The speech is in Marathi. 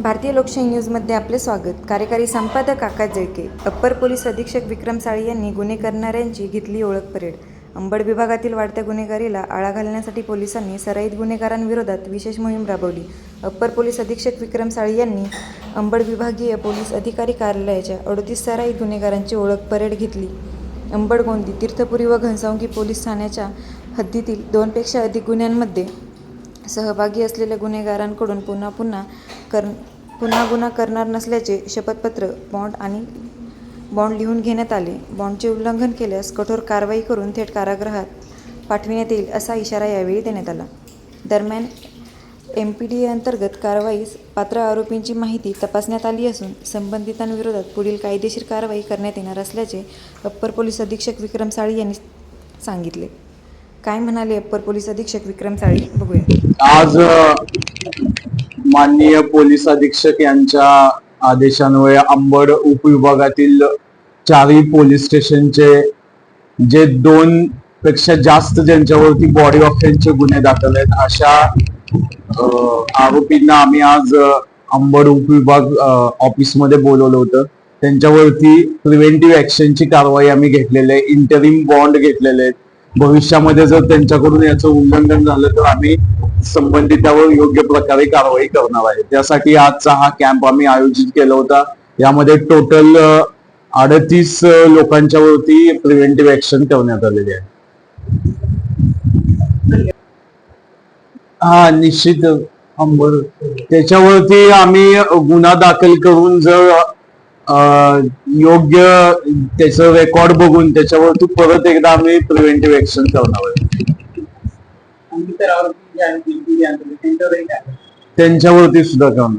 भारतीय लोकशाही न्यूजमध्ये आपले स्वागत। कार्यकारी संपादक आकाश जळके। अप्पर पोलीस अधीक्षक विक्रम साळी यांनी गुन्हे करणाऱ्यांची घेतली ओळख परेड। अंबड विभागातील वाढत्या गुन्हेगारीला आळा घालण्यासाठी पोलिसांनी सराईत गुन्हेगारांविरोधात विशेष मोहीम राबवली। अप्पर पोलीस अधीक्षक विक्रम साळी यांनी अंबड विभागीय पोलीस अधिकारी कार्यालयाच्या 38 सराईत गुन्हेगारांची ओळख परेड घेतली। अंबड, गोंदी, तीर्थपुरी व घनसावंगी पोलीस ठाण्याच्या हद्दीतील 2पेक्षा अधिक गुन्ह्यांमध्ये सहभागी असलेल्या गुन्हेगारांकडून पुन्हा गुन्हा करणार नसल्याचे शपथपत्र, बॉन्ड लिहून घेण्यात आले। बॉन्डचे उल्लंघन केल्यास कठोर कारवाई करून थेट कारागृहात पाठविण्यात येईल असा इशारा यावेळी देण्यात आला। दरम्यान MPDA अंतर्गत कारवाईस पात्र आरोपींची माहिती तपासण्यात आली असून संबंधितांविरोधात पुढील कायदेशीर कारवाई करण्यात येणार असल्याचे अप्पर पोलीस अधीक्षक विक्रम साळी यांनी सांगितले। काय म्हणाले अप्पर पोलीस अधीक्षक विक्रम साळी, बघूया। आज माननीय पोलीस अधीक्षक यांच्या आदेशान्वये अंबड उपविभागातील 4ही पोलीस स्टेशनचे जे 2 पेक्षा जास्त ज्यांच्यावरती बॉडी ऑफेन्सचे गुन्हे दाखल आहेत अशा आरोपींना आम्ही आज अंबड उपविभाग ऑफिसमध्ये बोलवलं होतं। त्यांच्यावरती प्रिव्हेंटिव्ह ऍक्शनची कारवाई आम्ही घेतलेली आहे, इंटरिम बॉन्ड घेतलेले आहेत। भविष्यामध्ये जर त्यांच्याकडून याचं उल्लंघन झालं तर आम्ही संबंधितावर योग्य प्रकारे कारवाई करणार आहे। त्यासाठी आजचा हा कॅम्प आम्ही आयोजित केला होता। यामध्ये टोटल 38 लोकांच्या वरती प्रिव्हेंटिव्ह ऍक्शन करण्यात आलेली आहे। हा, निश्चित अंबड त्याच्यावरती आम्ही गुन्हा दाखल करून जर योग्य त्याचं रेकॉर्ड बघून त्याच्यावरती परत एकदा आम्ही प्रिव्हेंटिव्ह ऍक्शन करणार आहे। त्यांच्यावरती सुद्धा करणार।